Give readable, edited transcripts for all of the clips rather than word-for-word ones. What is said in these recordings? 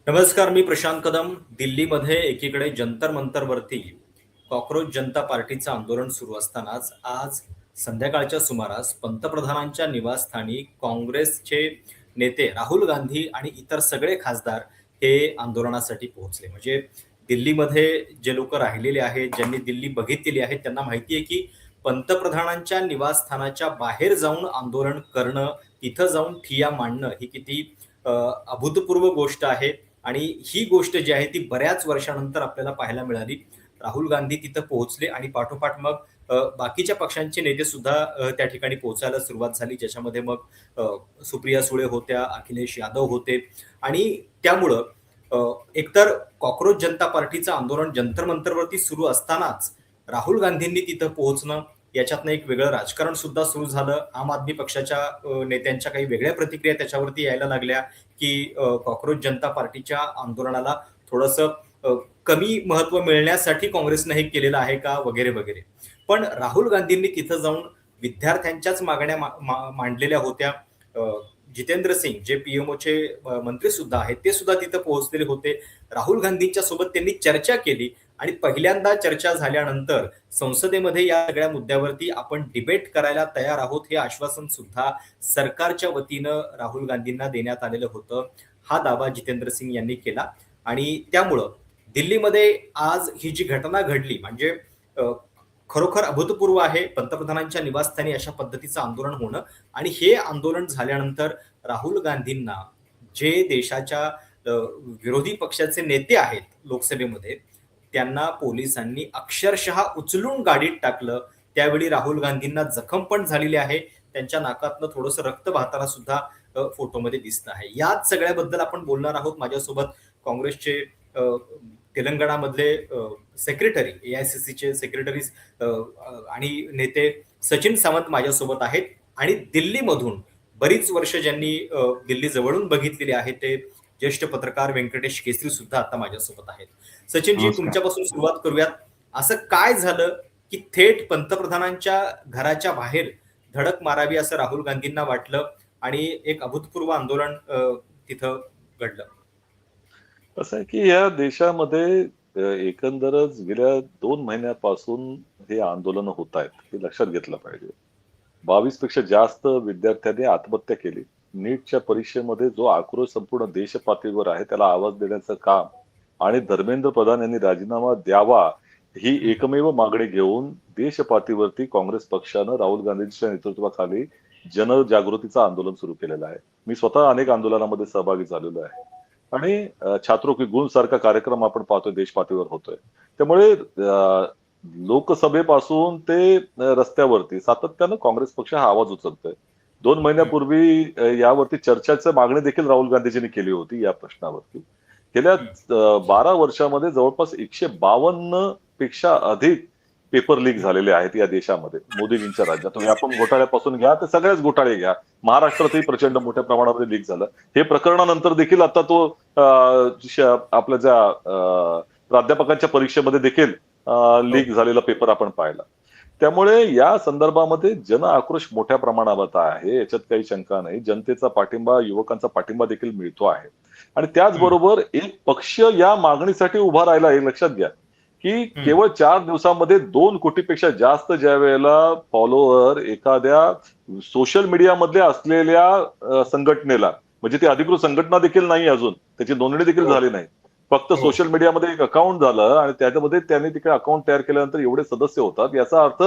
नमस्कार, मी प्रशांत कदम. दिल्लीमध्ये एकीकडे जंतर मंतरवरती कॉकरोच जनता पार्टीचं आंदोलन सुरू असतानाच आज संध्याकाळच्या सुमारास पंतप्रधानांच्या निवासस्थानी काँग्रेसचे नेते राहुल गांधी आणि इतर सगळे खासदार हे आंदोलनासाठी पोहोचले. म्हणजे दिल्लीमध्ये जे लोक राहिलेले आहेत, ज्यांनी दिल्ली बघितलेली आहे, त्यांना माहिती आहे की पंतप्रधानांच्या निवासस्थानाच्या बाहेर जाऊन आंदोलन करणं, तिथं जाऊन ठिय्या मांडणं ही किती अभूतपूर्व गोष्ट आहे. आणि ही गोष्ट जी आहे ती बऱ्याच वर्षानंतर आपल्याला पाहायला मिळाली. राहुल गांधी तिथं पोहोचले आणि पाठोपाठ मग बाकीच्या पक्षांचे नेते सुद्धा त्या ठिकाणी पोहोचायला सुरुवात झाली, ज्याच्यामध्ये मग सुप्रिया सुळे होत्या, अखिलेश यादव होते. आणि त्यामुळं एकतर कॉकरोच जनता पार्टीचं आंदोलन जंतर मंतरवरती सुरू असतानाच राहुल गांधींनी तिथं पोहोचणं, याच्यातनं एक वेगळं राजकारण सुद्धा सुरू झालं. आम आदमी पक्षाच्या नेत्यांच्या काही वेगळ्या प्रतिक्रिया त्याच्यावरती यायला लागल्या की कॉकरोच जनता पार्टीच्या आंदोलनाला थोडंसं कमी महत्व मिळण्यासाठी काँग्रेसनं हे केलेलं आहे का, वगैरे वगैरे. पण राहुल गांधींनी तिथं जाऊन विद्यार्थ्यांच्याच मागण्या मांडलेल्या होत्या. जितेंद्र सिंग जे पीएमओचे मंत्री सुद्धा आहेत, ते सुद्धा तिथं पोहोचलेले होते. राहुल गांधींच्या सोबत त्यांनी चर्चा केली आणि पहिल्यांदा चर्चा झाल्यानंतर संसदेमध्ये या सगळ्या मुद्द्यावरती आपण डिबेट करायला तयार आहोत, हे आश्वासन सुद्धा सरकारच्या वतीनं राहुल गांधींना देण्यात आलेलं होतं. हा दावा जितेंद्र सिंग यांनी केला आणि त्यामुळं दिल्लीमध्ये आज ही जी घटना घडली, म्हणजे खरोखर अभूतपूर्व आहे. पंतप्रधानांच्या निवासस्थानी अशा पद्धतीचं आंदोलन होणं आणि हे आंदोलन झाल्यानंतर राहुल गांधींना, जे देशाच्या विरोधी पक्षाचे नेते आहेत लोकसभेमध्ये, त्यांना पोलिसांनी अक्षरशः उचलून गाडीत टाकलं. त्यावेळी राहुल गांधींना जखम पण झालेली आहे. त्यांच्या नाकातनं थोडंसं रक्त वाहताना सुद्धा फोटोमध्ये दिसत आहे. याच सगळ्याबद्दल आपण बोलणार आहोत. माझ्यासोबत काँग्रेसचे तेलंगणामधले सेक्रेटरी, एआयसीसीचे सेक्रेटरी आणि नेते सचिन सावंत माझ्यासोबत आहेत. आणि दिल्लीमधून बरीच वर्ष ज्यांनी दिल्ली जवळून बघितलेली आहे, ते ज्येष्ठ पत्रकार व्यंकटेश केसरी सुद्धा आता माझ्यासोबत आहेत. सचिनजी, नमस्कार. तुमच्यापासून सुरुवात करूयात. असं काय झालं की थेट पंतप्रधानांच्या घराच्या बाहेर धडक मारावी असं राहुल गांधींना वाटलं आणि एक अभूतपूर्व आंदोलन तिथं घडलं? असं आहे की या देशामध्ये एकंदरच गेल्या 2 महिन्यापासून हे आंदोलन होत आहेत, हे लक्षात घेतलं पाहिजे. 22 पेक्षा जास्त विद्यार्थ्यांनी आत्महत्या केली. नीटच्या परीक्षेमध्ये जो आक्रोश संपूर्ण देश पातळीवर आहे, त्याला आवाज देण्याचं काम आणि धर्मेंद्र प्रधान यांनी राजीनामा द्यावा, ही एकमेव मागणी घेऊन देश पातळीवरती काँग्रेस पक्षानं राहुल गांधींच्या नेतृत्वाखाली जनजागृतीचं आंदोलन सुरू केलेलं आहे. मी स्वतः अनेक आंदोलनामध्ये सहभागी झालेलो आहे आणि छात्रो की गुण सारखा कार्यक्रम आपण पाहतोय, देश पातळीवर होतोय. त्यामुळे लोकसभेपासून ते रस्त्यावरती सातत्यानं काँग्रेस पक्ष हा आवाज उचलतोय. 2 महिन्यापूर्वी यावरती चर्चेची मागणी देखील राहुल गांधीजींनी केली होती या प्रश्नावरती. गेल्या 12 वर्षामध्ये जवळपास 152 पेक्षा अधिक पेपर लीक झालेले आहेत या देशामध्ये मोदीजींच्या राज्यात. तुम्ही आपण घोटाळ्यापासून घ्या तर सगळ्याच घोटाळे घ्या. महाराष्ट्रातही प्रचंड मोठ्या प्रमाणामध्ये लीक झालं. हे प्रकरणानंतर देखील आता तो आपल्या ज्या प्राध्यापकांच्या परीक्षेमध्ये देखील लीक झालेला पेपर आपण पाहिला. त्यामुळे या संदर्भामध्ये जन आक्रोश मोठ्या प्रमाणावर आहे, याच्यात काही शंका नाही. जनतेचा पाठिंबा, युवकांचा पाठिंबा देखील मिळतो आहे. आणि त्याचबरोबर एक पक्ष या मागणीसाठी उभा राहिला, हे लक्षात घ्या की केवळ 4 दिवसामध्ये 2 कोटीपेक्षा जास्त ज्या वेळेला फॉलोअर एखाद्या सोशल मीडियामधले असलेल्या संघटनेला, म्हणजे ती अधिकृत संघटना देखील नाही अजून, त्याची नोंदणी देखील झाली नाही, फक्त सोशल मीडियामध्ये एक अकाउंट झालं आणि त्याच्यामध्ये त्यांनी तिकडे अकाउंट तयार केल्यानंतर एवढे सदस्य होतात. याचा अर्थ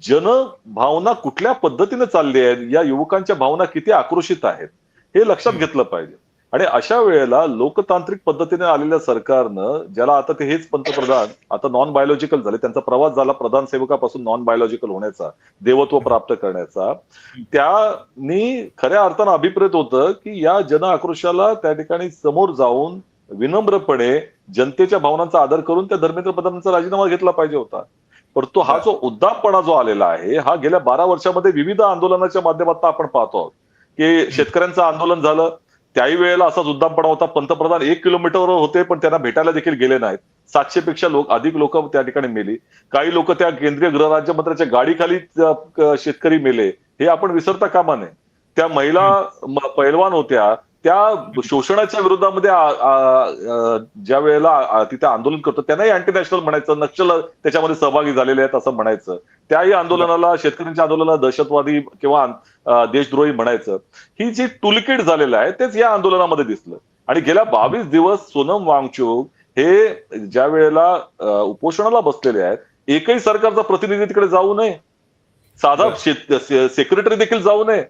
जनभावना कुठल्या पद्धतीने चालली आहे, या युवकांच्या भावना किती आक्रोशित आहेत, हे लक्षात घेतलं पाहिजे. आणि अशा वेळेला लोकतांत्रिक पद्धतीने आलेल्या सरकारनं, ज्याला आता ते हेच पंतप्रधान आता नॉन बायोलॉजिकल झाले, त्यांचा प्रवास झाला प्रधान सेवकापासून नॉन बायोलॉजिकल होण्याचा, देवत्व प्राप्त करण्याचा, त्यांनी खऱ्या अर्थानं अभिप्रेत होतं की या जन आक्रोशाला त्या ठिकाणी समोर जाऊन विनम्रपणे जनतेच्या भावनांचा आदर करून त्या धर्मेंद्र प्रधानांचा राजीनामा घेतला पाहिजे होता. परंतु हा जो उद्दामपणा जो आलेला आहे, हा गेल्या 12 वर्षामध्ये विविध आंदोलनाच्या माध्यमातून आपण पाहतो आहोत की शेतकऱ्यांचं आंदोलन झालं, त्याही वेळेला असाच उद्दामपणा होता. पंतप्रधान 1 किलोमीटरवर होते पण त्यांना भेटायला देखील गेले नाहीत. 700 पेक्षा अधिक लोक त्या ठिकाणी मेली. काही लोक त्या केंद्रीय गृहराज्यमंत्र्याच्या गाडीखाली शेतकरी मेले, हे आपण विसरता कामा नये. त्या महिला पैलवान होत्या, त्या शोषणाच्या विरोधामध्ये ज्या वेळेला तिथे आंदोलन करतो त्यांनाही अँटी नॅशनल म्हणायचं, नक्षल त्याच्यामध्ये सहभागी झालेले आहेत असं म्हणायचं, त्याही आंदोलनाला, शेतकऱ्यांच्या आंदोलनाला दहशतवादी किंवा देशद्रोही म्हणायचं. ही जी टूलकिट झालेलं आहे तेच या आंदोलनामध्ये दिसलं. आणि गेल्या 22 दिवस सोनम वांगचुक हे ज्या वेळेला उपोषणाला बसलेले आहेत, एकही सरकारचा प्रतिनिधी तिकडे जाऊ नये, साधा सेक्रेटरी देखील जाऊ नये.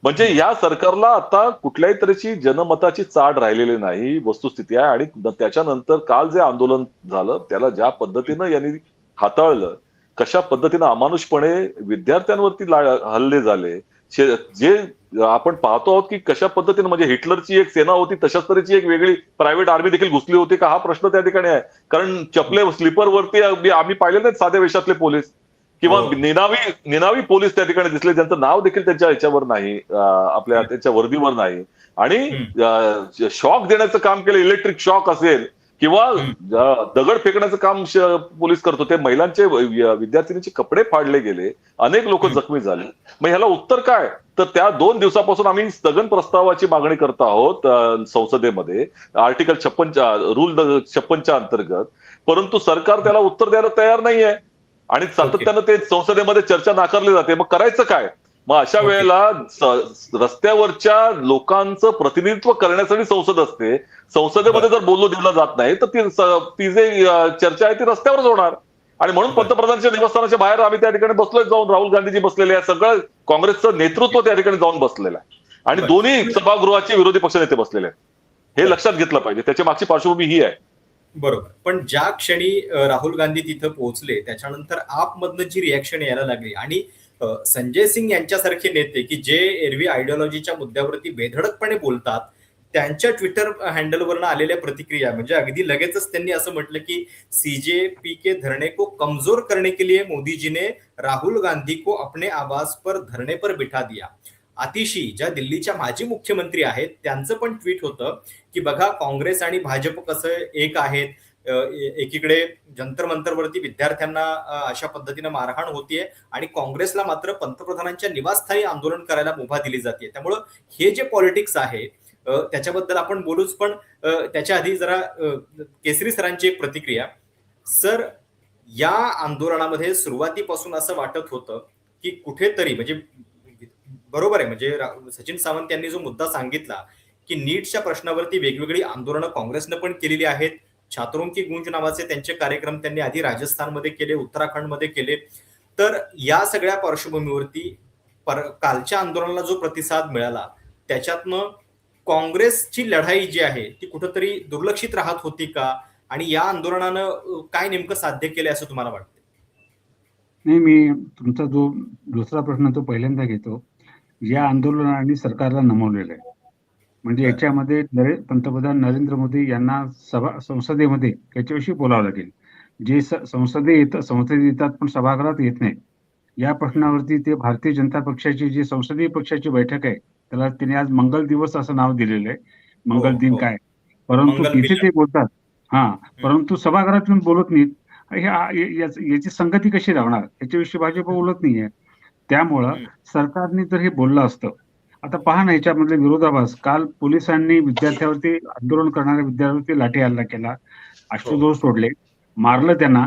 म्हणजे या सरकारला आता कुठल्याही तऱ्हेची जनमताची चाड राहिलेली नाही, वस्तुस्थिती आहे. आणि त्याच्यानंतर काल जे आंदोलन झालं त्याला ज्या पद्धतीनं यांनी हाताळलं, कशा पद्धतीनं अमानुषपणे विद्यार्थ्यांवरती हल्ले झाले, जे आपण पाहतो आहोत की कशा पद्धतीनं, म्हणजे हिटलरची एक सेना होती तशाच तऱ्हेची एक वेगळी प्रायव्हेट आर्मी देखील घुसली होती का, हा प्रश्न त्या ठिकाणी आहे. कारण चपले स्लीपरवरती आम्ही पाहिले नाहीत साध्या वेशातले पोलीस किंवा निनावी पोलीस त्या ठिकाणी दिसले, ज्यांचं नाव देखील त्यांच्या ह्याच्यावर नाही, आपल्या त्यांच्या वर्दीवर नाही. आणि शॉक देण्याचं काम केलं, इलेक्ट्रिक शॉक असेल किंवा दगड फेकण्याचं काम पोलीस करतो. ते महिलांचे, विद्यार्थिनीचे कपडे फाडले गेले, अनेक लोक जखमी झाले. मग ह्याला उत्तर काय? तर त्या 2 दिवसापासून आम्ही स्थगन प्रस्तावाची मागणी करत आहोत संसदेमध्ये, आर्टिकल 56 रूल 56च्या अंतर्गत. परंतु सरकार त्याला उत्तर द्यायला तयार नाहीये आणि सातत्यानं ते संसदेमध्ये चर्चा नाकारली जाते. मग करायचं काय? मग अशा वेळेला रस्त्यावरच्या लोकांचं प्रतिनिधित्व करण्यासाठी संसद असते. संसदेमध्ये जर बोललो दिलं जात नाही तर ती जे चर्चा आहे ती रस्त्यावरच होणार. आणि म्हणून पंतप्रधानांच्या निवासस्थानाच्या बाहेर आम्ही त्या ठिकाणी बसलोय जाऊन, राहुल गांधीजी बसलेले आहे, सगळं काँग्रेसचं नेतृत्व त्या ठिकाणी जाऊन बसलेलं आहे आणि दोन्ही सभागृहाचे विरोधी पक्षनेते बसलेले आहेत. हे लक्षात घेतलं पाहिजे. त्याच्या मागची पार्श्वभूमी ही आहे. बरोबर. पण ज्या क्षणी राहुल गांधी तिथं पोहोचले त्याच्यानंतर आपमधनं जी रिॲक्शन यायला लागली आणि संजय सिंग यांच्यासारखे नेते की जे एरवी आयडिओलॉजीच्या मुद्द्यावरती बेधडकपणे बोलतात, त्यांच्या ट्विटर हँडलवरनं आलेल्या प्रतिक्रिया म्हणजे अगदी लगेचच त्यांनी असं म्हटलं की सीजेपी के धरने को कमजोर करने के लिए मोदी जी ने राहुल गांधी को अपने आवाज पर धरने पर बिठा दिया. आतिशी ज्या दिल्लीच्या माजी मुख्यमंत्री आहेत त्यांचं पण ट्विट होतं की बघा काँग्रेस आणि भाजप कसं एक आहेत, एकीकडे जंतर मंतरवरती विद्यार्थ्यांना अशा पद्धतीनं मारहाण होतीये आणि काँग्रेसला मात्र पंतप्रधानांच्या निवासस्थानी आंदोलन करायला मुभा दिली जाते. त्यामुळं हे जे पॉलिटिक्स आहे त्याच्याबद्दल आपण बोलूच, पण त्याच्या आधी जरा केसरी सरांची एक प्रतिक्रिया. सर, या आंदोलनामध्ये सुरुवातीपासून असं वाटत होतं की कुठेतरी म्हणजे बरोबर आहे, म्हणजे सचिन सावंत यांनी जो मुद्दा सांगितला की नीटच्या प्रश्नावरती वेगवेगळी आंदोलनं काँग्रेसनं पण केलेली आहेत. छात्रों की गूंज नावाचे त्यांचे कार्यक्रम त्यांनी आधी राजस्थानमध्ये केले, उत्तराखंडमध्ये केले. तर या सगळ्या पार्श्वभूमीवरती कालच्या आंदोलनाला जो प्रतिसाद मिळाला त्याच्यातनं काँग्रेसची लढाई जी आहे ती कुठंतरी दुर्लक्षित राहत होती का, आणि या आंदोलनानं काय नेमकं साध्य केलंय असं तुम्हाला वाटतं? नाही, मी तुमचा जो दुसरा प्रश्न तो पहिल्यांदा घेतो. या आंदोलनाने सरकारला नमवलेलं आहे. म्हणजे याच्यामध्ये पंतप्रधान नरेंद्र मोदी यांना संसदेमध्ये याच्याविषयी बोलावं लागेल. जे संसदेत येतात पण सभागृहात येत नाहीत. या प्रश्नावरती ते भारतीय जनता पक्षाची जी संसदीय पक्षाची बैठक आहे त्याला त्यांनी आज मंगल दिवस असं नाव दिलेलं आहे. मंगल दिन काय, परंतु तिथे ते बोलतात. परंतु सभागृहात येऊन बोलत नाहीत. याची संगती कशी राहणार याच्याविषयी भाजप बोलत नाहीये. त्यामुळं सरकारने जर हे बोललं असतं, आता पहा ना याच्यामधले विरोधाभास. काल पोलिसांनी विद्यार्थ्यावरती, आंदोलन करणाऱ्या विद्यार्थ्यावरती लाठी हल्ला केला, अश्रुधूर सोडले, मारलं त्यांना.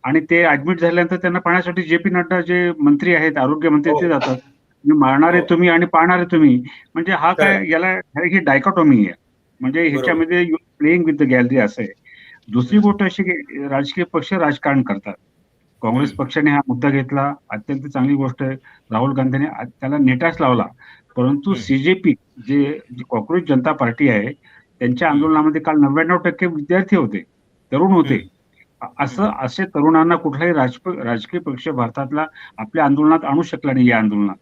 आणि ते ऍडमिट झाल्यानंतर त्यांना पाहण्यासाठी जे.पी. नड्डा जे मंत्री आहेत, आरोग्य मंत्री, ते जातात. मारणारे तुम्ही आणि पाहणारे तुम्ही. म्हणजे हा काय, याला ही डायकॉटॉमी आहे. म्हणजे ह्याच्यामध्ये प्लेइंग विथ द गॅलरी असं आहे. दुसरी गोष्ट अशी की राजकीय पक्ष राजकारण करतात. काँग्रेस पक्षाने हा मुद्दा घेतला, अत्यंत चांगली गोष्ट आहे. राहुल गांधीने त्याला नेटाच लावला. परंतु सीजेपी जी कॉक्रोच जनता पार्टी आहे त्यांच्या आंदोलनामध्ये काल 99% विद्यार्थी होते, तरुण होते. असे तरुणांना कुठलाही राजकीय पक्ष भारतातला आपल्या आंदोलनात आणू शकला नाही. या आंदोलनात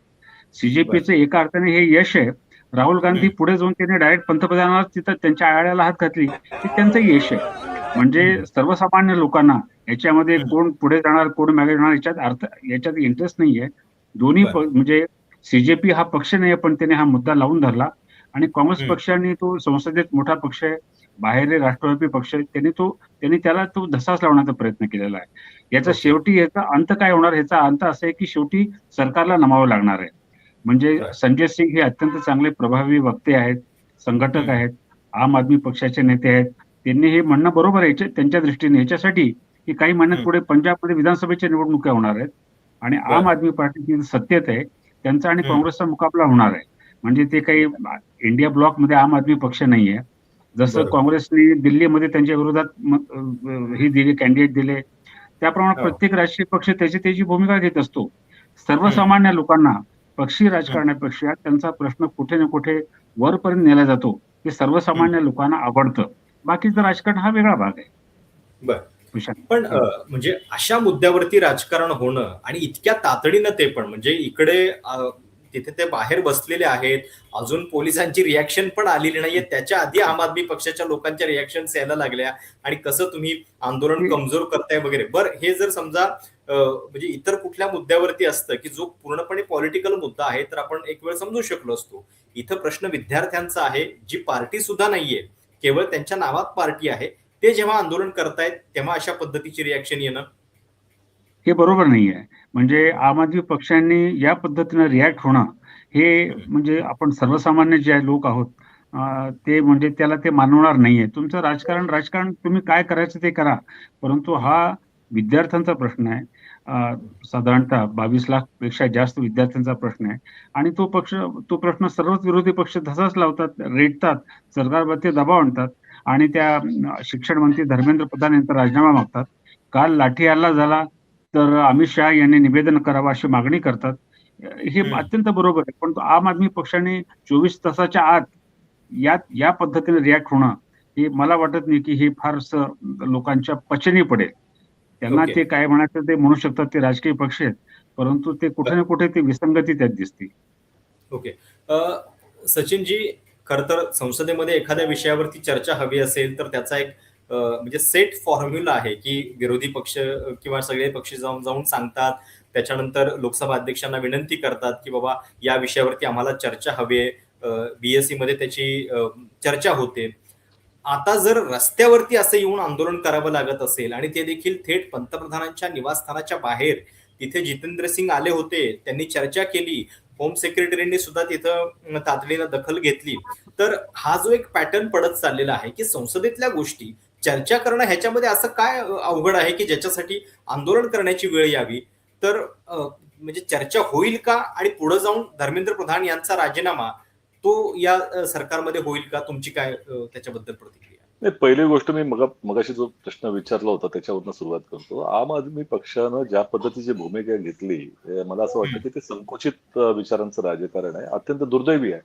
सीजेपीचं एका अर्थाने हे यश आहे. राहुल गांधी पुढे जाऊन त्यांनी डायरेक्ट पंतप्रधानाला तिथं त्यांच्या आळ्याला हात घातली, हे त्यांचं यश आहे. म्हणजे सर्वसामान्य लोकांना याच्यामध्ये कोण पुढे जाणार कोण मागे जाणार याच्यात इंटरेस्ट नाहीये. दोन्ही म्हणजे सीजेपी हा पक्ष नाही पण त्याने हा मुद्दा लावून धरला. आणि काँग्रेस पक्षाने तो संसदेत मोठा पक्ष आहे, बाहेर राष्ट्रवादी पक्ष आहे, त्यांनी त्याला तो धसास लावण्याचा प्रयत्न केलेला आहे. याचा शेवटी याचा अंत काय होणार, ह्याचा अंत असा आहे की शेवटी सरकारला नमावं लागणार आहे. म्हणजे संजय सिंग हे अत्यंत चांगले प्रभावी वक्ते आहेत. संघटक आहेत, आम आदमी पक्षाचे नेते आहेत. त्यांनी हे म्हणणं बरोबर आहे त्यांच्या दृष्टीने, याच्यासाठी की काही महिन्यात पुढे पंजाबमध्ये विधानसभेच्या निवडणुका होणार आहेत आणि आम आदमी पार्टी सत्तेत आहे, त्यांचा आणि काँग्रेसचा मुकाबला होणार आहे. म्हणजे ते काही इंडिया ब्लॉकमध्ये आम आदमी पक्ष नाहीये. जसं बरोबर. काँग्रेसने दिल्लीमध्ये त्यांच्या विरोधात हे दिले, कॅन्डिडेट दिले, त्याप्रमाणे हो. प्रत्येक राजकीय पक्ष त्याची भूमिका घेत असतो. सर्वसामान्य लोकांना पक्षी राजकारणापेक्षा त्यांचा प्रश्न कुठे ना कुठे वरपर्यंत नेला जातो, ते सर्वसामान्य लोकांना आवडतं. बाकीचं राजकारण हा वेगळा भाग आहे. बरं. विशाल. पण म्हणजे अशा मुद्द्यावरती राजकारण होणं आणि इतक्या तातडीनं ते पण म्हणजे इकडे तिथे ते बाहेर बसलेले आहेत, अजून पोलिसांची रिॲक्शन पण आलेली नाहीये, त्याच्या आधी आम आदमी पक्षाच्या लोकांच्या रिॲक्शन्स यायला लागल्या आणि कसं तुम्ही आंदोलन कमजोर करताय वगैरे. बरं, हे जर समजा म्हणजे इतर कुठल्या मुद्द्यावरती असतं की जो पूर्णपणे पॉलिटिकल मुद्दा आहे तर आपण एक वेळ समजू शकलो असतो. इथं प्रश्न विद्यार्थ्यांचा आहे, जी पार्टी सुद्धा नाहीये, केवळ त्यांच्या नावात पार्टी आहे, ते जेव्हा आंदोलन करतायत तेव्हा अशा पद्धतीची रिॲक्शन येणं हे बरोबर नाहीये. म्हणजे आम आदमी पक्षांनी या पद्धतीनं रिॲक्ट होणं हे म्हणजे आपण सर्वसामान्य जे लोक आहोत ते म्हणजे त्याला ते मानवणार नाहीये. तुमचं राजकारण तुम्ही काय करायचं ते करा, परंतु हा विद्यार्थ्यांचा प्रश्न आहे. साधारणतः 22 लाख पेक्षा जास्त विद्यार्थ्यांचा प्रश्न आहे आणि तो प्रश्न सर्वच विरोधी पक्ष धसाच लावतात, रेटतात, सरकारवरती दबाव आणतात आणि त्या शिक्षण मंत्री धर्मेंद्र प्रधान यांचा राजीनामा मागतात. काल लाठी हल्ला झाला तर अमित शहा यांनी निवेदन करावं अशी मागणी करतात. हे अत्यंत बरोबर आहे. पण आम आदमी पक्षाने 24 तासाच्या आत या पद्धतीने रिॲक्ट होणं हे मला वाटत नाही की हे फारसं लोकांच्या पचनी पडेल. त्यांना ते काय म्हणायचं ते म्हणू शकतात, ते राजकीय पक्ष आहेत, परंतु ते कुठे ना कुठे ते विसंगती त्यात दिसते. ओके. सचिनजी, खर तर संसदेमध्ये एखाद्या विषयावरती चर्चा हवी असेल तर त्याचा एक म्हणजे सेट फॉर्म्युला आहे की विरोधी पक्ष किंवा सगळे पक्ष जाऊन सांगतात, त्याच्यानंतर लोकसभा अध्यक्षांना विनंती करतात की बाबा या विषयावरती आम्हाला चर्चा हवी आहे, बीएससी मध्ये त्याची चर्चा होते. आता जर रस्त्यावरती असं येऊन आंदोलन करावं लागत असेल आणि ते देखील थेट पंतप्रधानांच्या निवासस्थानाच्या बाहेर, तिथे जितेंद्र सिंग आले होते, त्यांनी चर्चा केली, होम सेक्रेटरींनी सुद्धा तिथं तातडीनं दखल घेतली, तर हा जो एक पॅटर्न पडत चाललेला आहे की संसदेतल्या गोष्टी चर्चा करणं ह्याच्यामध्ये असं काय अवघड आहे की ज्याच्यासाठी आंदोलन करण्याची वेळ यावी. तर म्हणजे चर्चा होईल का आणि पुढे जाऊन धर्मेंद्र प्रधान यांचा राजीनामा तो या सरकारमध्ये होईल का? तुमची काय त्याच्याबद्दल प्रतिक्रिया? नाही, पहिली गोष्ट मी मगाशी जो प्रश्न विचारला होता त्याच्यावरनं सुरुवात करतो. आम आदमी पक्षानं ज्या पद्धतीची भूमिका घेतली, मला असं वाटतं की ते संकुचित विचारांचं राजकारण आहे, अत्यंत दुर्दैवी आहे.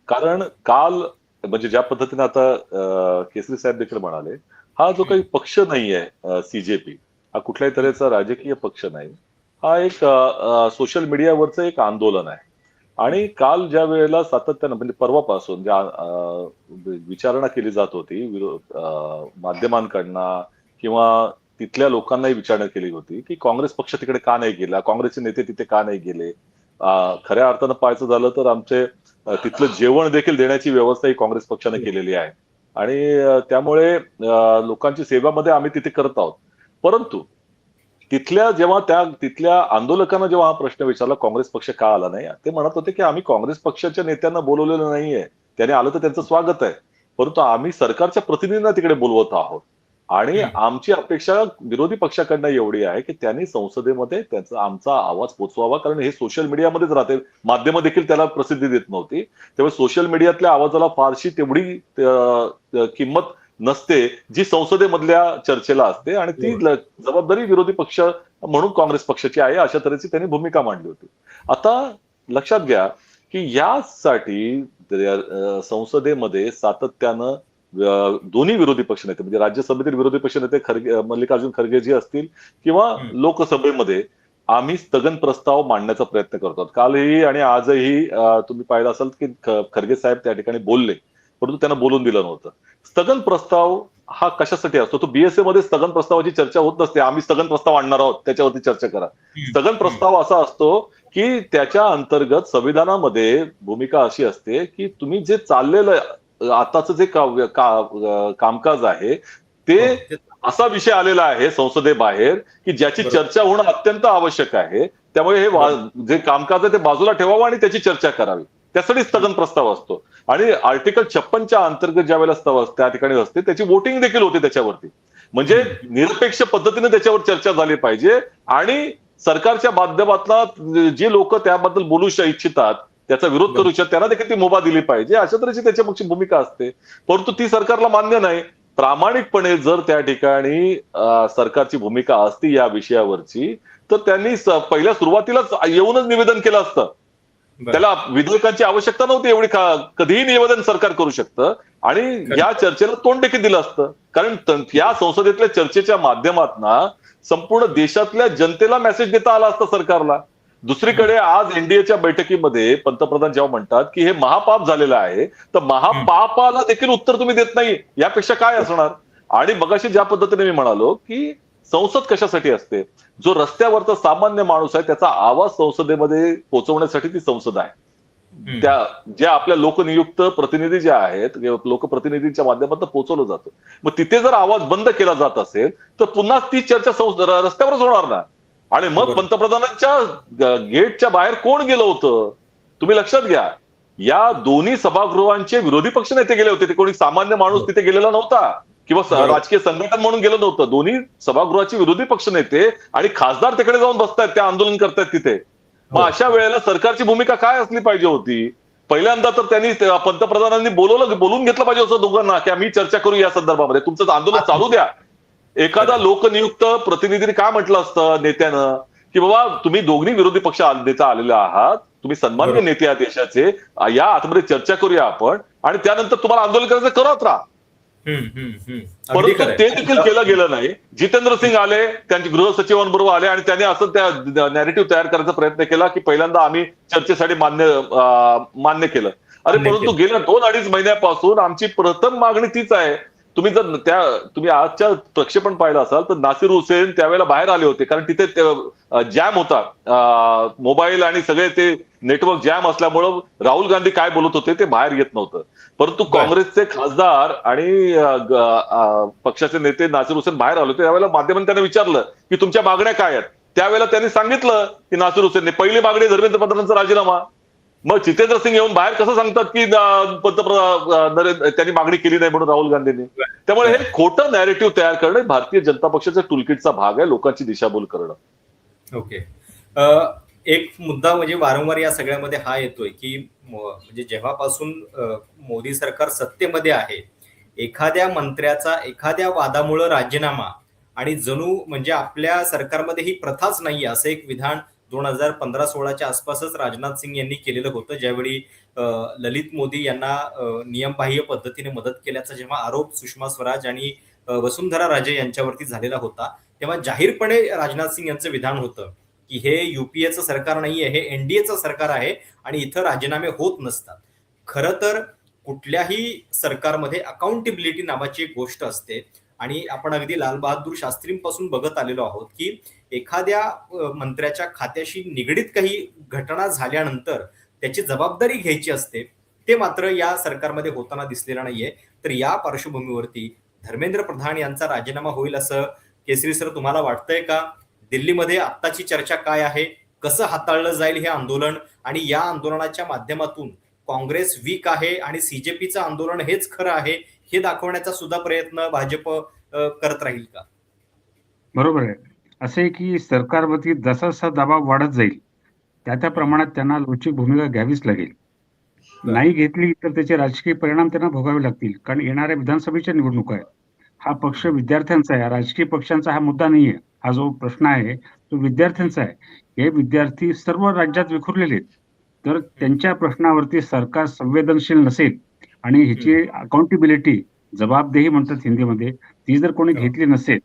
कारण काल म्हणजे ज्या पद्धतीने आता केसरी साहेब देखील म्हणाले, हा जो काही पक्ष नाहीये सीजेपी, हा कुठल्याही तऱ्हेचा राजकीय पक्ष नाही, हा एक सोशल मीडियावरचं एक आंदोलन आहे. आणि काल ज्या वेळेला सातत्यानं म्हणजे परवापासून ज्या विचारणा केली जात होती माध्यमांकडनं किंवा तिथल्या लोकांनाही विचारणा केली होती की काँग्रेस पक्ष तिकडे का नाही गेला, काँग्रेसचे नेते तिथे का नाही गेले, खऱ्या अर्थानं पाहायचं झालं तर आमचे तिथलं जेवण देखील देण्याची व्यवस्था ही काँग्रेस पक्षाने केलेली आहे आणि त्यामुळे लोकांची सेवामध्ये आम्ही तिथे करत आहोत. परंतु तिथल्या आंदोलकांना जेव्हा हा प्रश्न विचारला काँग्रेस पक्ष का आला नाही, ते म्हणत होते की आम्ही काँग्रेस पक्षाच्या नेत्यांना बोलवलेलं नाहीये, त्याने आलं तर त्यांचं स्वागत आहे, परंतु आम्ही सरकारच्या प्रतिनिधींना तिकडे बोलवत आहोत आणि आमची अपेक्षा विरोधी पक्षाकडनं एवढी आहे की त्यांनी संसदेमध्ये आमचा आवाज पोचवावा, कारण हे सोशल मीडियामध्येच राहते, माध्यमं देखील त्याला प्रसिद्धी देत नव्हती, त्यामुळे सोशल मीडियातल्या आवाजाला फारशी तेवढी किंमत नसते जी संसदेमधल्या चर्चेला असते आणि ती जबाबदारी विरोधी पक्ष म्हणून काँग्रेस पक्षाची आहे, अशा तऱ्हेची त्यांनी भूमिका मांडली होती. आता लक्षात घ्या की यासाठी संसदेमध्ये सातत्यानं दोन्ही विरोधी पक्षनेते म्हणजे राज्यसभेतील विरोधी पक्षनेते मल्लिकार्जुन खरगे जी असतील किंवा लोकसभेमध्ये आम्ही स्थगन प्रस्ताव मांडण्याचा प्रयत्न करतो. कालही आणि आजही तुम्ही पाहिलं असाल की खरगे साहेब त्या ठिकाणी बोलले, परंतु त्यांना बोलून दिलं नव्हतं. स्थगन प्रस्ताव हा कशासाठी असतो? तो बीएसए मध्ये स्थगन प्रस्तावाची चर्चा होत नसते, आम्ही स्थगन प्रस्ताव आणणार आहोत त्याच्यावरती चर्चा करा. स्थगन प्रस्ताव असा असतो की त्याच्या अंतर्गत संविधानामध्ये भूमिका अशी असते की तुम्ही जे चाललेलं आताचं जे कामकाज आहे ते असा विषय आलेला आहे संसदेबाहेर की ज्याची चर्चा होणं अत्यंत आवश्यक आहे, त्यामुळे हे जे कामकाज आहे ते बाजूला ठेवावं आणि त्याची चर्चा करावी. त्यासाठी स्थगन प्रस्ताव असतो. आणि आर्टिकल 56च्या अंतर्गत ज्या वेळेला त्या ठिकाणी असते त्याची वोटिंग देखील होते त्याच्यावरती. म्हणजे निरपेक्ष पद्धतीने त्याच्यावर चर्चा झाली पाहिजे आणि सरकारच्या माध्यमातून जे लोक त्याबद्दल बोलू इच्छितात, त्याचा विरोध करू इच्छितात, त्यांना देखील ती मुभा दिली पाहिजे, अशा तऱ्हेची त्याच्यामागची भूमिका असते. परंतु ती सरकारला मान्य नाही. प्रामाणिकपणे जर त्या ठिकाणी सरकारची भूमिका असती या विषयावरची, तर त्यांनी पहिल्या सुरुवातीलाच येऊनच निवेदन केलं असतं. त्याला विधेयकांची आवश्यकता नव्हती एवढी. कधीही निवेदन सरकार करू शकतं आणि या चर्चेला तोंड देखील दिलं असतं. कारण या संसदेतल्या चर्चेच्या माध्यमातून संपूर्ण देशातल्या जनतेला मेसेज देता आला असता सरकारला. दुसरीकडे आज एनडीएच्या बैठकीमध्ये पंतप्रधान जेव्हा म्हणतात की हे महापाप झालेलं आहे, तर महापापाला देखील उत्तर तुम्ही देत नाही, यापेक्षा काय असणार. आणि मगाशी ज्या पद्धतीने मी म्हणालो की संसद कशासाठी असते, जो रस्त्यावरचा सामान्य माणूस आहे त्याचा आवाज संसदेमध्ये पोहोचवण्यासाठी ती संसद आहे. त्या ज्या आपल्या लोकनियुक्त प्रतिनिधी जे आहेत, लोकप्रतिनिधींच्या माध्यमातून पोहोचवलं जातं. मग तिथे जर आवाज बंद केला जात असेल तर पुन्हा ती चर्चा रस्त्यावरच होणार ना. आणि मग पंतप्रधानांच्या गेटच्या बाहेर कोण गेलं होतं तुम्ही लक्षात घ्या. या दोन्ही सभागृहांचे विरोधी पक्ष नेते गेले होते. ते कोणी सामान्य माणूस तिथे गेलेला नव्हता किंवा राजकीय संघटन म्हणून गेलं नव्हतं. दोन्ही सभागृहाचे विरोधी पक्ष नेते आणि खासदार तिकडे जाऊन बसतायत, त्या आंदोलन करतायत तिथे. मग अशा वेळेला सरकारची भूमिका काय असली पाहिजे होती. पहिल्यांदा तर त्यांनी पंतप्रधानांनी बोलून घेतलं पाहिजे होतं दोघांना की आम्ही चर्चा करू या संदर्भामध्ये, तुमचं आंदोलन चालू द्या. एखादा लोकनियुक्त प्रतिनिधीने काय म्हटलं असतं नेत्यानं की बाबा तुम्ही दोन्ही विरोधी पक्ष नेता आलेले आहात, तुम्ही सन्माननीय नेते या देशाचे, या आतमध्ये चर्चा करूया आपण आणि त्यानंतर तुम्हाला आंदोलन करायचं करत राहा. परंतु ते देखील केलं गेलं नाही. जितेंद्र सिंग आले, त्यांचे गृह सचिवांबरोबर आले आणि त्यांनी असं त्या नॅरेटिव्ह तयार करायचा प्रयत्न केला की पहिल्यांदा आम्ही चर्चेसाठी मान्य केलं. अरे परंतु गेल्या 2-2.5 महिन्यापासून आमची प्रथम मागणी तीच आहे. तुम्ही आजच्या प्रक्षेपण पाहिलं असाल तर नासिर हुसेन त्यावेळेला बाहेर आले होते कारण तिथे जॅम होता, मोबाईल आणि सगळे ते नेटवर्क जॅम असल्यामुळं राहुल गांधी काय बोलत होते ते बाहेर येत नव्हतं. परंतु काँग्रेसचे खासदार आणि पक्षाचे नेते नासिर हुसेन बाहेर आले होते. त्यावेळेला माध्यमांनी त्यांना विचारलं की तुमच्या मागण्या काय आहेत. त्यावेळेला त्यांनी सांगितलं की नासिर हुसेनने पहिली मागणी धर्मेंद्र प्रधानांचा राजीनामा. मग जितेंद्र सिंग येऊन बाहेर कसं सांगतात की पंतप्रधान त्यांनी मागणी केली नाही म्हणून राहुल गांधींनी. त्यामुळे हे खोटं नॅरेटिव्ह तयार करणं भारतीय जनता पक्षाच्या टूलकिटचा भाग आहे, लोकांची दिशाभूल करणं. ओके. एक मुद्दा म्हणजे वारंवार या सगळ्यामध्ये हा येतोय की म्हणजे जेव्हापासून मोदी सरकार सत्तेमध्ये आहे, एखाद्या मंत्र्याचा एखाद्या वादामुळे राजीनामा आणि जणू म्हणजे आपल्या सरकारमध्ये ही प्रथाच नाही असं एक विधान 2015-16च्या आसपासच राजनाथ सिंग यांनी केलेलं होतं, ज्यावेळी ललित मोदी यांना नियमबाह्य पद्धतीने मदत केल्याचा जेव्हा आरोप सुषमा स्वराज आणि वसुंधरा राजे यांच्यावरती झालेला होता, तेव्हा जाहीरपणे राजनाथ सिंग यांचं विधान होतं की हे युपीएचं सरकार नाहीये, हे एनडीएचं सरकार आहे आणि इथं राजीनामे होत नसतात. खरं तर कुठल्याही सरकारमध्ये अकाउंटेबिलिटी नावाची एक गोष्ट असते आणि आपण अगदी लाल बहादूर शास्त्रींपासून बघत आलेलो आहोत की एखाद्या मंत्र्याच्या खात्याशी निगडीत काही घटना झाल्यानंतर त्याची जबाबदारी घ्यायची असते. ते मात्र या सरकारमध्ये होताना दिसलेलं नाहीये. तर या पार्श्वभूमीवरती धर्मेंद्र प्रधान यांचा राजीनामा होईल असं केसरी सर तुम्हाला वाटतंय का? दिल्लीमध्ये आत्ताची चर्चा काय आहे? कसं हाताळलं जाईल हे आंदोलन आणि या आंदोलनाच्या माध्यमातून काँग्रेस वीक आहे आणि सीजेपीचं आंदोलन हेच खरं आहे हे दाखवण्याचा सुद्धा प्रयत्न भाजप करत राहील का? बरोबर आहे. असं आहे की सरकारवरती जसा जसा दबाव वाढत जाईल त्या प्रमाणात त्यांना लवचिक भूमिका घ्यावीच लागेल. नाही घेतली तर त्याचे राजकीय परिणाम त्यांना भोगावे लागतील. कारण येणाऱ्या विधानसभेच्या निवडणुका आहेत. हा पक्ष विद्यार्थ्यांचा आहे, राजकीय पक्षांचा हा मुद्दा नाहीये. हा जो प्रश्न आहे तो विद्यार्थ्यांचा आहे. हे विद्यार्थी सर्व राज्यात विखुरलेले आहेत. तर त्यांच्या प्रश्नावरती सरकार संवेदनशील नसेल आणि ह्याची अकाउंटेबिलिटी, जबाबदेही म्हणतात हिंदीमध्ये, ती जर कोणी घेतली नसेल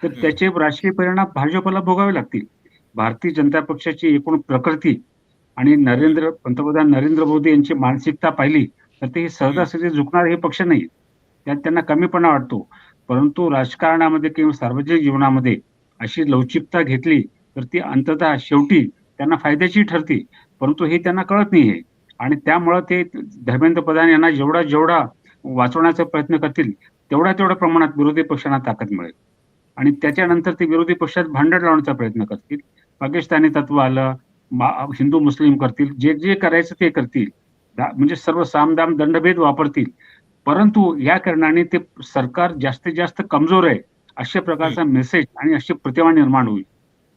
तर त्याचे राजकीय परिणाम भाजपला भोगावे लागतील. भारतीय जनता पक्षाची एकूण प्रकृती आणि पंतप्रधान नरेंद्र मोदी यांची मानसिकता पाहिली तर ते सहजासहजी झुकणारे हे पक्ष नाही. त्यात त्यांना कमीपणा वाटतो. परंतु राजकारणामध्ये किंवा सार्वजनिक जीवनामध्ये अशी लवचिकता घेतली तर ती अंततः शेवटी त्यांना फायद्याची ठरते. परंतु हे त्यांना कळत नाहीये आणि त्यामुळे ते धर्मेंद्र प्रधान यांना जेवढा वाचवण्याचा प्रयत्न करतील तेवढ्या प्रमाणात विरोधी पक्षांना ताकद मिळेल आणि त्याच्यानंतर ते विरोधी पक्षात भांडण लावण्याचा प्रयत्न करतील. पाकिस्तानी तत्व आलं, हिंदू मुस्लिम करतील, जे जे करायचं ते करतील. म्हणजे सर्व सामदाम दंडभेद वापरतील, परंतु या कारणाने ते सरकार जास्तीत जास्त कमजोर आहे अशा प्रकारचा मेसेज आणि अशी प्रतिमा निर्माण होईल.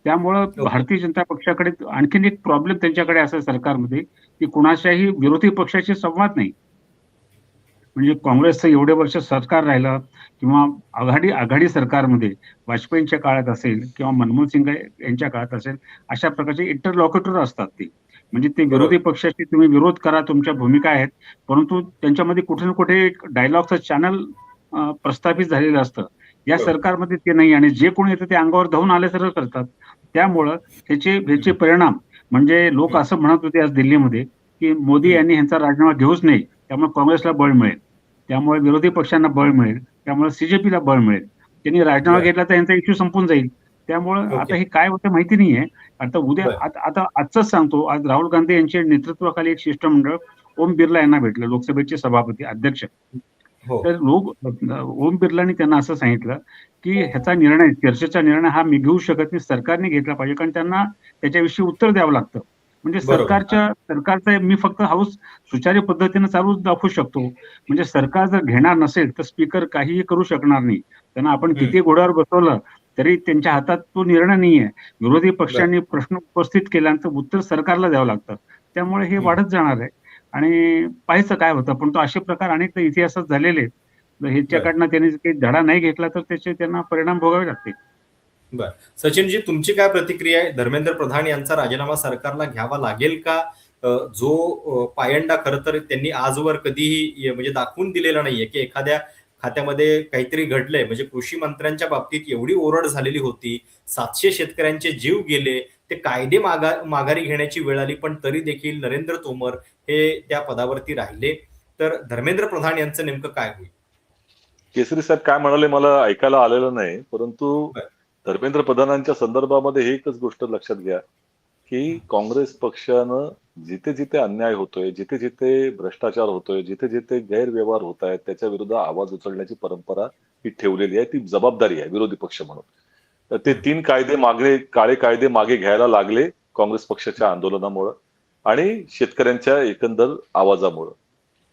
त्यामुळं ओके. भारतीय जनता पक्षाकडे आणखीन एक प्रॉब्लेम त्यांच्याकडे असेल सरकारमध्ये, की कुणाच्याही विरोधी पक्षाशी संवाद नाही. म्हणजे काँग्रेसचं एवढे वर्ष सरकार राहिलं किंवा आघाडी आघाडी सरकारमध्ये वाजपेयींच्या काळात असेल किंवा मनमोहन सिंग यांच्या काळात असेल, अशा प्रकारचे इंटरलॉक्युटर असतात ते. म्हणजे ते विरोधी बरोबर. पक्षाशी तुम्ही विरोध करा, तुमच्या भूमिका आहेत, परंतु त्यांच्यामध्ये कुठे ना कुठे एक डायलॉगचं चॅनल प्रस्थापित झालेलं असतं. या बरोबर. सरकारमध्ये ते नाही आणि जे कोणी येतं ते अंगावर धावून आल्यासारखं करतात. त्यामुळं ह्याचे परिणाम म्हणजे लोक असं म्हणत होते आज दिल्लीमध्ये, की मोदी यांनी ह्यांचा राजीनामा घेऊच नाही. त्यामुळे काँग्रेसला बळ मिळेल. त्यामुळे विरोधी पक्षांना बळ मिळेल. त्यामुळे सीजेपीला बळ मिळेल. त्यांनी राजीनामा बर. घेतला तर यांचा इश्यू संपून जाईल. त्यामुळं ओके. आता हे काय होतं माहिती नाहीये. आता उद्या बर. आता आजच सांगतो, आज राहुल गांधी यांच्या नेतृत्वाखाली एक शिष्टमंडळ ओम बिर्ला यांना भेटलं, लोकसभेचे सभापती, अध्यक्ष. हो. तर ओम बिर्लांनी त्यांना असं सांगितलं, की ह्याचा निर्णय, चर्चेचा निर्णय हा मी घेऊ शकत नाही, सरकारने घेतला पाहिजे, कारण त्यांना त्याच्याविषयी उत्तर द्यावं लागतं. म्हणजे बरोबर. सरकारचा मी फक्त हाऊस सुचारू पद्धतीने चालू दाखवू शकतो. म्हणजे सरकार जर घेणार नसेल तर स्पीकर काहीही करू शकणार नाही. त्यांना आपण किती घोड्यावर बसवलं तरी त्यांच्या हातात तो निर्णय नाहीये. विरोधी पक्षांनी प्रश्न उपस्थित केल्यानंतर उत्तर सरकारला द्यावं लागतं. त्यामुळे हे वाढत जाणार आहे आणि पाहायचं काय होतं. पण तो असे प्रकार अनेक इतिहासात झालेले आहेत. तर ह्याच्याकडनं त्यांनी काही धडा नाही घेतला तर त्याचे त्यांना परिणाम भोगावे लागतील. बर. सचिनजी, तुमची काय प्रतिक्रिया आहे? धर्मेंद्र प्रधान यांचा राजीनामा सरकारला घ्यावा लागेल का? जो पायंडा खरं तर त्यांनी आजवर कधीही म्हणजे दाखवून दिलेला नाहीये, की एखाद्या खात्यामध्ये काहीतरी घडलंय. म्हणजे कृषी मंत्र्यांच्या बाबतीत एवढी ओरड झालेली होती, 700 शेतकऱ्यांचे जीव गेले, ते कायदे माघारी घेण्याची वेळ आली, पण तरी देखील नरेंद्र तोमर हे त्या पदावरती राहिले. तर धर्मेंद्र प्रधान यांचं नेमकं काय होईल? केसरी साहेब काय म्हणाले मला ऐकायला आलेलं नाही, परंतु बर. धर्मेंद्र प्रधानांच्या संदर्भामध्ये ही एकच गोष्ट लक्षात घ्या, की काँग्रेस पक्षानं जिथे जिथे अन्याय होतोय, जिथे जिथे भ्रष्टाचार होतोय, जिथे जिथे गैरव्यवहार होत आहेत, त्याच्या विरुद्ध आवाज उचलण्याची परंपरा ही ठेवलेली आहे. ती जबाबदारी आहे विरोधी पक्ष म्हणून. तर ते 3 काळे कायदे मागे घ्यायला लागले काँग्रेस पक्षाच्या आंदोलनामुळं आणि शेतकऱ्यांच्या एकंदर आवाजामुळं.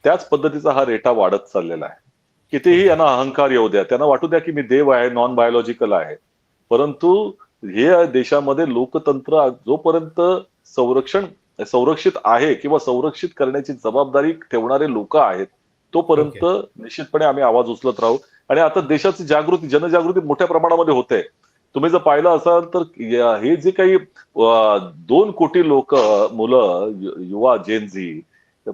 त्याच पद्धतीचा हा रेटा वाढत चाललेला आहे. कितीही यांना अहंकार येऊ द्या, त्यांना वाटू द्या की मी देव आहे, नॉन बायोलॉजिकल आहे, परंतु हे देशामध्ये लोकतंत्र जोपर्यंत संरक्षित आहे किंवा संरक्षित करण्याची जबाबदारी ठेवणारे लोक आहेत, तोपर्यंत निश्चितपणे आम्ही आवाज उचलत राहू. आणि आता देशाची जनजागृती मोठ्या प्रमाणामध्ये होते. तुम्ही जर पाहिलं असाल तर हे जे काही 2 कोटी लोक, मुलं, युवा, जेनझी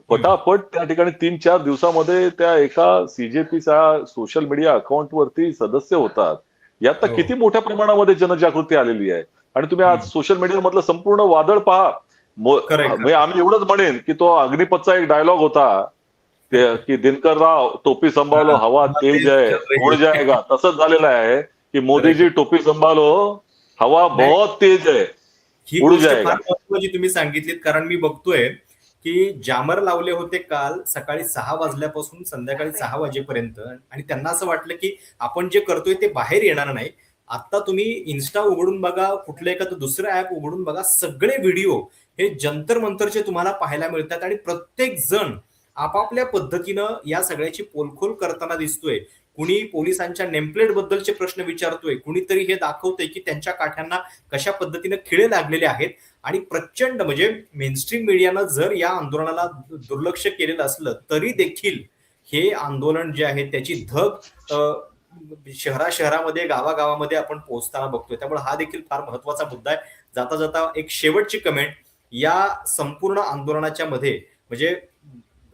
पटापट त्या ठिकाणी 3-4 दिवसामध्ये त्या एका सीजेपीच्या सोशल मीडिया अकाउंटवरती सदस्य होतात. यात हो. किती मोठ्या प्रमाणामध्ये जनजागृती आलेली आहे. आणि तुम्ही आज सोशल मीडिया मधलं संपूर्ण वादळ पहा. करेक्ट. म्हणजे आम्ही एवढंच म्हणेन की तो अग्निपथचा एक डायलॉग होता, की दिनकर राव टोपी संभालो, हवा तेज आहे, उड जाएगा. तसंच झालेलं आहे की मोदीजी टोपी संभालो, हवा बहुत तेज आहे, ही उड गोष्ट जाएगा. फार महत्वाची तुम्ही सांगितलीत, कारण मी बघतोय की जामर लावले होते काल सकाळी 6 वाजल्यापासून संध्याकाळी 6 वाजेपर्यंत, आणि त्यांना असं वाटलं की आपण जे करतोय ते बाहेर येणार नाही. आता तुम्ही इन्स्टा उघडून बघा, कुठलं एखादं दुसरं ऍप उघडून बघा, सगळे व्हिडिओ हे जंतर मंतरचे तुम्हाला पाहायला मिळतात आणि प्रत्येक जण आपापल्या पद्धतीनं या सगळ्याची पोलखोल करताना दिसतोय. कुणी पोलिसांच्या नेमप्लेट बद्दलचे प्रश्न विचारतोय, कुणीतरी हे दाखवतंय की त्यांच्या काठ्यांना कशा पद्धतीनं खिळे लागलेले आहेत. आणि प्रचंड म्हणजे मेनस्ट्रीम मीडियानं जर या आंदोलनाला दुर्लक्ष केलेलं असलं तरी देखील हे आंदोलन जे आहे त्याची धग शहरामध्ये, गावागावामध्ये आपण पोहोचताना बघतोय. त्यामुळे हा देखील फार महत्वाचा मुद्दा आहे. जाता जाता एक शेवटची कमेंट, या संपूर्ण आंदोलनाच्या मध्ये म्हणजे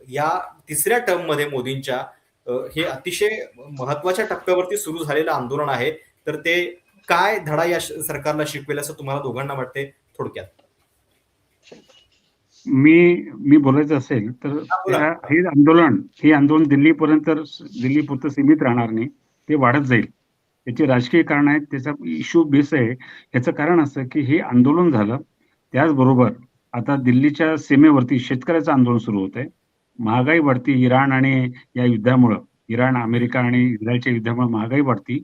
या 3ऱ्या टर्म मध्ये मोदींच्या हे अतिशय महत्वाच्या टप्प्यावरती सुरू झालेलं आंदोलन आहे. तर ते काय धडा या सरकारला शिकवेल असं तुम्हाला दोघांना वाटते थोडक्यात? मी बोलायचं असेल तर हे आंदोलन दिल्लीपुरतं सीमित राहणार नाही. ते वाढत जाईल. त्याची राजकीय कारण आहेत, त्याचा इश्यू बेस आहे. याचं कारण असं की हे आंदोलन झालं, त्याचबरोबर आता दिल्लीच्या सीमेवरती शेतकऱ्याचं आंदोलन सुरू होत आहे. महागाई वाढती इराण आणि या युद्धामुळं, इराण, अमेरिका आणि इस्रायलच्या युद्धामुळे महागाई वाढती.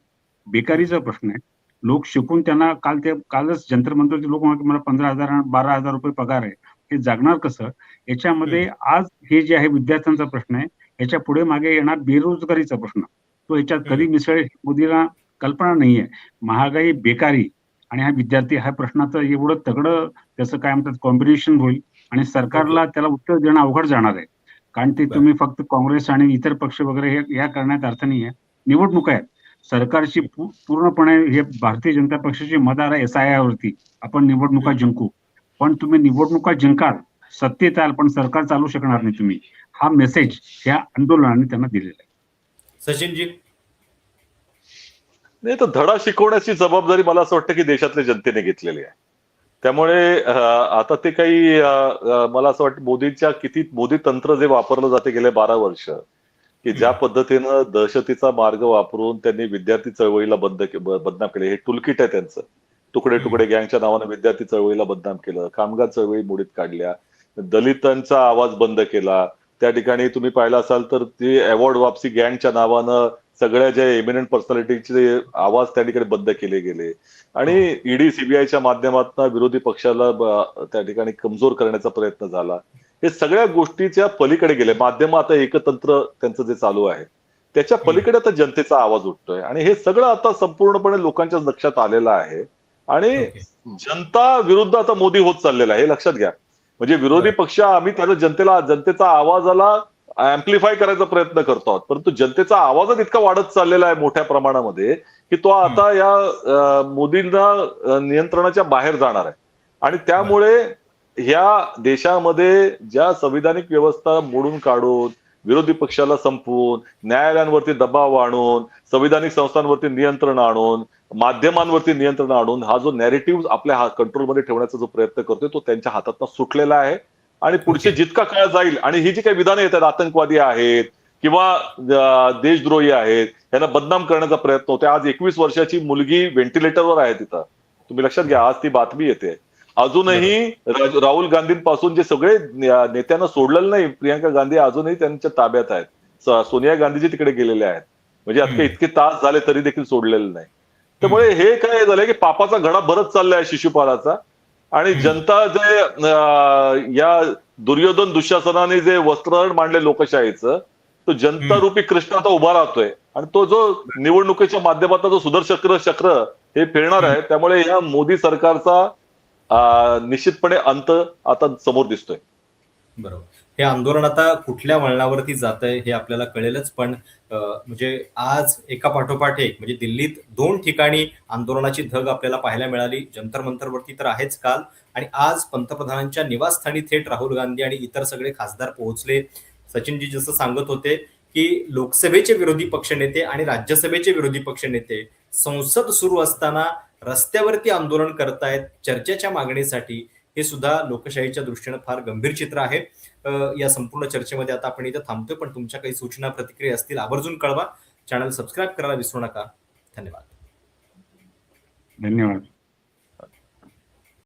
बेकारीचा प्रश्न आहे. लोक शिकून त्यांना कालच जंतर मंतरचे लोक म्हणतात मला 15,000 12,000 रुपये पगार आहे. हे जागणार कसं? याच्यामध्ये आज हे जे आहे विद्यार्थ्यांचा प्रश्न आहे, याच्या पुढे मागे येणार बेरोजगारीचा प्रश्न, तो याच्यात कधी मिसळेल मोदीला कल्पना नाहीये. महागाई, बेकारी आणि हा विद्यार्थी, हा प्रश्नाचं एवढं तगडं त्याचं काय म्हणतात कॉम्बिनेशन होईल आणि सरकारला त्याला उत्तर देणं अवघड जाणार आहे. कारण ते बरं. तुम्ही फक्त काँग्रेस आणि इतर पक्ष वगैरे हे या करण्यात अर्थ नाहीये. निवडणुका आहेत. सरकारची पूर्णपणे हे भारतीय जनता पक्षाची मदार आहे SIR वरती. आपण निवडणुका जिंकू. पण तुम्ही निवडणुका जिंकाल, सत्तेत याल, पण सरकार चालू शकणार नाही तुम्ही. हा मेसेज या आंदोलनाने त्यांना दिलेला आहे. सचिनजी, नाही तर धडा शिकवण्याची जबाबदारी मला असं वाटतं की देशातल्या जनतेने घेतलेली आहे. त्यामुळे आता ते काही मला असं वाटतं मोदी तंत्र जे वापरलं जाते गेले 12 वर्ष, की ज्या पद्धतीनं दहशतीचा मार्ग वापरून त्यांनी विद्यार्थी चळवळीला बदनाम केले. हे टूलकिट आहे त्यांचं. तुकडे तुकडे गँगच्या नावानं विद्यार्थी चळवळीला बदनाम केलं, कामगार चळवळी मोडीत काढल्या, दलितांचा आवाज बंद केला. त्या ठिकाणी तुम्ही पाहिलं असाल तर ते अवॉर्ड वापसी गँगच्या नावानं सगळ्या ज्या एमिनंट पर्सनॅलिटीचे आवाज त्या ठिकाणी बंद केले गेले आणि ईडी सीबीआयच्या माध्यमातून विरोधी पक्षाला त्या ठिकाणी कमजोर करण्याचा प्रयत्न झाला. हे सगळ्या गोष्टीच्या पलीकडे गेले. माध्यम आता एकतंत्र त्यांचं जे चालू आहे त्याच्या पलीकडे आता जनतेचा आवाज उठतोय आणि हे सगळं आता संपूर्णपणे लोकांच्या लक्षात आलेलं आहे आणि जनता विरुद्ध आता मोदी होत चाललेला आहे हे लक्षात घ्या. म्हणजे विरोधी पक्ष आम्ही त्याला जनतेचा आवाजाला अँप्लिफाय करायचा प्रयत्न करतो आहोत, परंतु जनतेचा आवाजच इतका वाढत चाललेला आहे मोठ्या प्रमाणामध्ये की तो आता या मोदींना नियंत्रणाच्या बाहेर जाणार आहे. आणि त्यामुळे ह्या देशामध्ये ज्या संविधानिक व्यवस्था मोडून काढून, विरोधी पक्षाला संपवून, न्यायालयांवरती दबाव आणून, संविधानिक संस्थांवरती नियंत्रण आणून, माध्यमांवरती नियंत्रण आणून हा जो नॅरेटिव्ह आपल्या कंट्रोलमध्ये ठेवण्याचा जो प्रयत्न करतोय तो त्यांच्या हातातून सुटलेला आहे. आणि पुढचे जितका काळ जाईल आणि ही जी काही विधानं येतात, आतंकवादी आहेत किंवा देशद्रोही आहेत, यांना बदनाम करण्याचा प्रयत्न होतोय. आज 21 वर्षाची मुलगी व्हेंटिलेटरवर आहे तिथं. तुम्ही लक्षात घ्या, आज ती बातमी येते. अजूनही राहुल गांधींपासून जे सगळे नेत्यांना सोडलेलं नाही, प्रियंका गांधी अजूनही त्यांच्या ताब्यात आहेत. सोनिया गांधीजी तिकडे गेलेले आहेत. म्हणजे आता इतके तास झाले तरी देखील सोडलेलं नाही. त्यामुळे हे काय झालंय की पापाचा घडा भरत चाललाय शिशुपालाचा आणि जनता जे या दुर्योधन दुःशासनाने जे वस्त्रहरण मांडले लोकशाहीचं, तो जनता रूपी कृष्ण आता उभा राहतोय आणि तो जो निवडणुकीच्या माध्यमातून जो सुदर्शन चक्र हे फिरणार आहे. त्यामुळे या मोदी सरकारचा निश्चितपणे अंत आता समोर दिसतोय. बरोबर. हे आंदोलन आता कुठल्या वळणावरती जात आहे हे आपल्याला कळेलच, पण म्हणजे आज एका पाठोपाठ एक म्हणजे दिल्लीत 2 ठिकाणी आंदोलनाची धग आपल्याला पाहायला मिळाली. जंतर मंतरवरती तर आहेच काल, आणि आज पंतप्रधानांच्या निवासस्थानी थेट राहुल गांधी आणि इतर सगळे खासदार पोहोचले. सचिनजी जसं सांगत होते की लोकसभेचे विरोधी पक्षनेते आणि राज्यसभेचे विरोधी पक्षनेते संसद सुरू असताना रस्त्यावरती आंदोलन करतायत चर्चेच्या मागणीसाठी. हे सुद्धा लोकशाहीच्या दृष्टीनं फार गंभीर चित्र आहे. या संपूर्ण चर्चेमध्ये आता आपण इथं थांबतोय, पण तुमच्या काही सूचना प्रतिक्रिया असतील आवर्जून कळवा. चॅनल सबस्क्राईब करायला विसरू नका. धन्यवाद. धन्यवाद.